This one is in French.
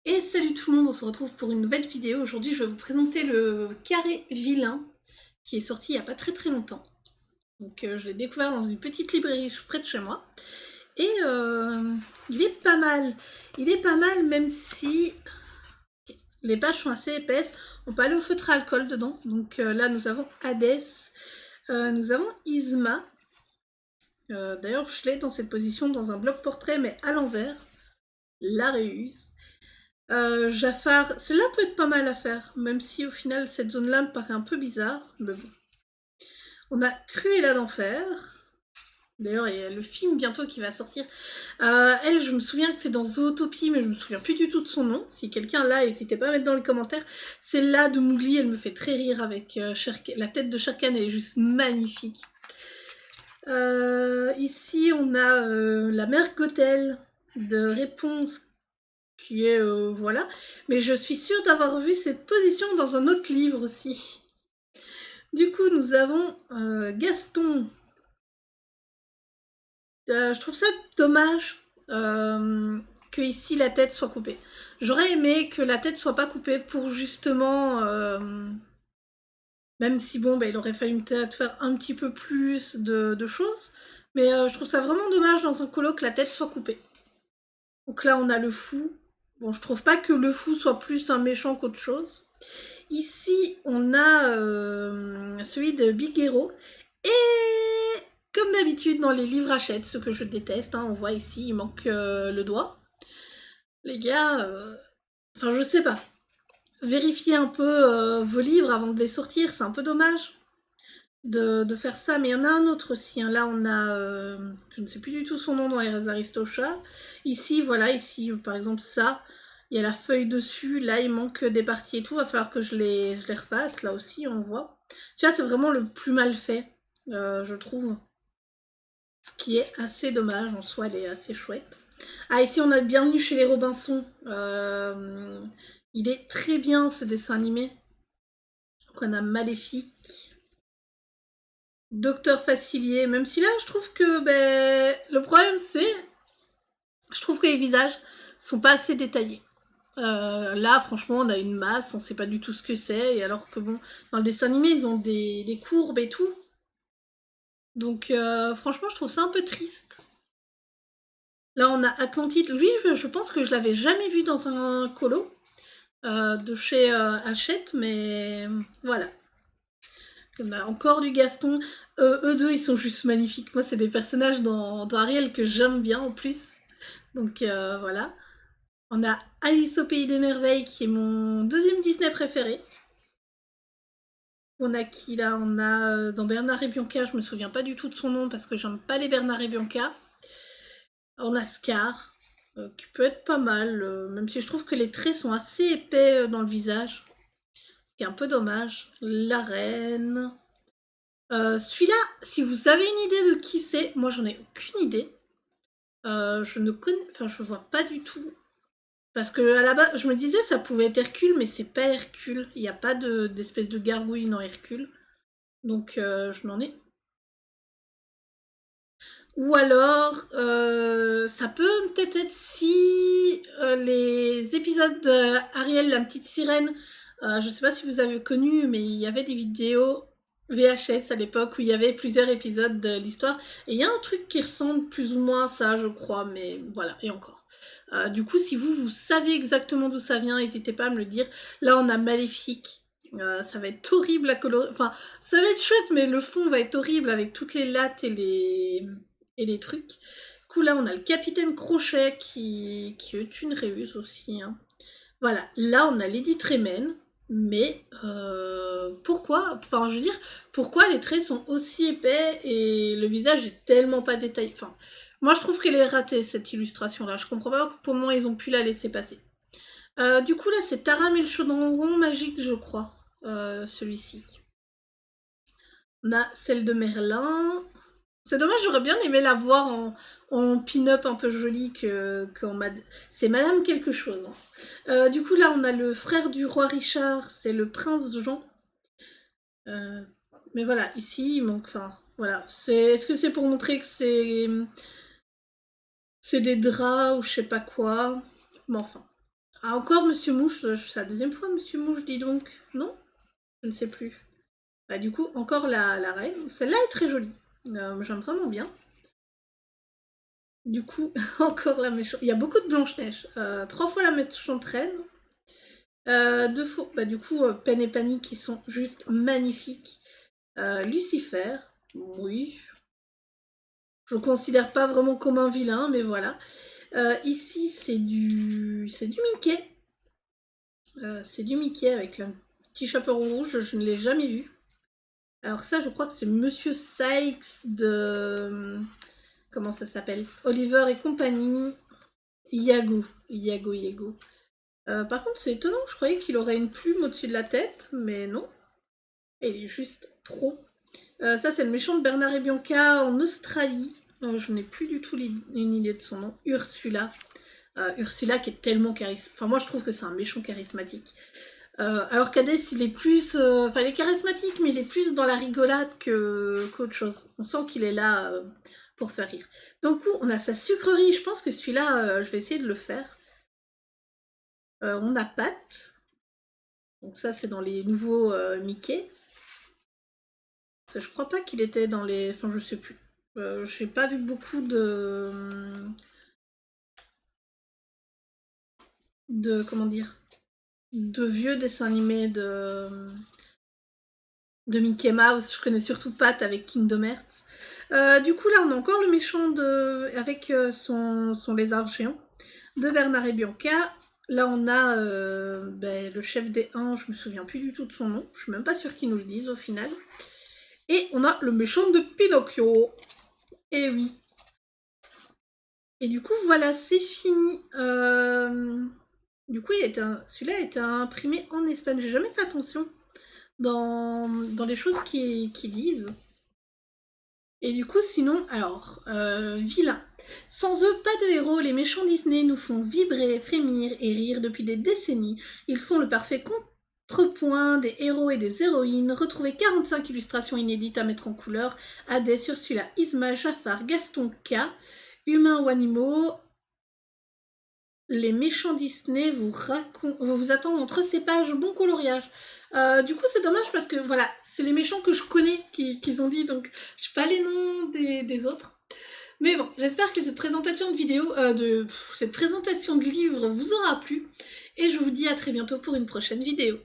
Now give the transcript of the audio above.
Et salut tout le monde, on se retrouve pour une nouvelle vidéo. Aujourd'hui, je vais vous présenter le carré vilain qui est sorti il n'y a pas très longtemps. Donc, je l'ai découvert dans une petite librairie près de chez moi. Et il est pas mal. Il est pas mal, même si les pages sont assez épaisses. On peut aller au feutre à alcool dedans. Donc là, nous avons Hadès, nous avons Yzma. D'ailleurs, je l'ai dans cette position dans un bloc portrait, mais à l'envers. Laréus. Jafar, celle-là peut être pas mal à faire, même si au final cette zone-là me paraît un peu bizarre, mais bon. On a Cruella d'Enfer. D'ailleurs, il y a le film bientôt qui va sortir. Elle, je me souviens que c'est dans Zootopie, mais je me souviens plus du tout de son nom. Si quelqu'un l'a, n'hésitez pas à mettre dans les commentaires. Celle-là de Mowgli, elle me fait très rire avec la tête de Shere Khan, elle est juste magnifique. Ici, on a la mère Gothel de Réponse qui est, voilà. Mais je suis sûre d'avoir vu cette position dans un autre livre aussi. Du coup, nous avons Gaston. Je trouve ça dommage que ici la tête soit coupée. J'aurais aimé que la tête soit pas coupée pour justement... même si bon, bah, il aurait fallu peut-être faire un petit peu plus de choses. Mais je trouve ça vraiment dommage dans un colo que la tête soit coupée. Donc là, on a le fou. Bon, je trouve pas que le fou soit plus un méchant qu'autre chose. Ici, on a celui de Big Hero. Et comme d'habitude dans les livres Hachette, ce que je déteste, hein, on voit ici, il manque le doigt. Les gars, enfin je sais pas. Vérifiez un peu vos livres avant de les sortir, c'est un peu dommage de faire ça. Mais il y en a un autre aussi. Hein. Là, on a, je ne sais plus du tout son nom dans les Aristochats. Ici, voilà, ici, par exemple, ça. Il y a la feuille dessus, là il manque des parties et tout, va falloir que je les refasse, là aussi on voit. Tu vois, c'est vraiment le plus mal fait, je trouve. Ce qui est assez dommage, en soi elle est assez chouette. Ah, ici on a Bienvenue chez les Robinson. Il est très bien ce dessin animé. Donc on a Maléfique, Docteur Facilier, même si là je trouve que ben, le problème c'est, je trouve que les visages sont pas assez détaillés. Là, franchement, on a une masse, on sait pas du tout ce que c'est, et alors que bon, dans le dessin animé, ils ont des courbes et tout. Donc, franchement, je trouve ça un peu triste. Là, on a Atlantide. Lui, je pense que je l'avais jamais vu dans un colo de chez Hachette, mais voilà. On a encore du Gaston. Eux deux, ils sont juste magnifiques. Moi, c'est des personnages dans Ariel que j'aime bien en plus. Donc, voilà. On a Alice au Pays des Merveilles, qui est mon deuxième Disney préféré. On a qui là? On a dans Bernard et Bianca, je me souviens pas du tout de son nom parce que j'aime pas les Bernard et Bianca. On a Scar, qui peut être pas mal, même si je trouve que les traits sont assez épais dans le visage. Ce qui est un peu dommage. La reine. Celui-là, si vous avez une idée de qui c'est, moi j'en ai aucune idée. Je ne connais. Enfin, je vois pas du tout. Parce que à la base, je me disais ça pouvait être Hercule, mais c'est pas Hercule. Il n'y a pas d'espèce de gargouille dans Hercule. Donc je n'en ai. Ou alors, ça peut peut-être être si les épisodes d'Ariel, la petite sirène, je ne sais pas si vous avez connu, mais il y avait des vidéos VHS à l'époque où il y avait plusieurs épisodes de l'histoire. Et il y a un truc qui ressemble plus ou moins à ça, je crois, mais voilà, et encore. Du coup, si vous savez exactement d'où ça vient, n'hésitez pas à me le dire. Là, on a Maléfique. Ça va être horrible à colorer. Enfin, ça va être chouette, mais le fond va être horrible avec toutes les lattes et les trucs. Du coup, là, on a le Capitaine Crochet qui est une réuse aussi. Hein. Voilà, là, on a Lady Tremaine. Mais pourquoi? Enfin, je veux dire, pourquoi les traits sont aussi épais et le visage est tellement pas détaillé? Enfin, moi, je trouve qu'elle est ratée, cette illustration-là. Je comprends pas comment ils ont pu la laisser passer. Du coup, là, c'est Taram et le chaudron magique, je crois, celui-ci. On a celle de Merlin. C'est dommage, j'aurais bien aimé la voir en pin-up un peu jolie c'est Madame quelque chose. Hein. Du coup, là, on a le frère du roi Richard, c'est le prince Jean. Mais voilà, ici, il manque... Enfin, voilà. Est-ce que c'est pour montrer que c'est des draps ou je sais pas quoi? Mais enfin. Ah, encore Monsieur Mouche, c'est la deuxième fois Monsieur Mouche, dis donc. Non? Je ne sais plus. Bah, du coup, encore la reine. Celle-là est très jolie. J'aime vraiment bien. Du coup, encore la méchante. Il y a beaucoup de Blanche-Neige. 3 fois la méchante reine. 2 fois, bah, du coup, Pen et Panique qui sont juste magnifiques. Lucifer, oui. Je le considère pas vraiment comme un vilain, mais voilà. Ici, c'est du Mickey. C'est du Mickey avec le petit chaperon rouge. Je ne l'ai jamais vu. Alors ça, je crois que c'est Monsieur Sykes de... Comment ça s'appelle? Oliver et compagnie. Iago. Iago. Par contre, c'est étonnant. Je croyais qu'il aurait une plume au-dessus de la tête, mais non. Il est juste trop. Ça, c'est le méchant de Bernard et Bianca en Australie. Je n'ai plus du tout une idée de son nom. Ursula. Ursula qui est tellement charismatique. Enfin, moi, je trouve que c'est un méchant charismatique. Alors qu'Hadès, il est plus... Enfin, il est charismatique, mais il est plus dans la rigolade qu'autre chose. On sent qu'il est là pour faire rire. Donc, on a sa sucrerie. Je pense que celui-là, je vais essayer de le faire. On a Pat. Donc ça, c'est dans les nouveaux Mickey. Ça, je crois pas qu'il était dans les... Enfin, je sais plus. J'ai pas vu beaucoup de... Comment dire? De vieux dessins animés de Mickey Mouse. Je connais surtout Pat avec Kingdom Hearts. Du coup, là, on a encore le méchant avec son lézard géant de Bernard et Bianca. Là, on a le chef des Anges, je me souviens plus du tout de son nom. Je suis même pas sûre qu'ils nous le disent au final. Et on a le méchant de Pinocchio. Et oui. Et du coup, voilà, c'est fini. Du coup, celui-là a été imprimé en Espagne. J'ai jamais fait attention dans les choses qu'ils disent. Et du coup, sinon, alors, vilain. Sans eux, pas de héros, les méchants Disney nous font vibrer, frémir et rire depuis des décennies. Ils sont le parfait contrepoint des héros et des héroïnes. Retrouvez 45 illustrations inédites à mettre en couleur. Hadès, Ursula, Isma, Jafar, Gaston K, Humains ou animaux. Les méchants Disney vous attendent entre ces pages, bon coloriage. Du coup, c'est dommage parce que voilà, c'est les méchants que je connais qu'ils ont dit, donc je sais pas les noms des autres. Mais bon, j'espère que cette présentation de vidéo, cette présentation de livre vous aura plu. Et je vous dis à très bientôt pour une prochaine vidéo.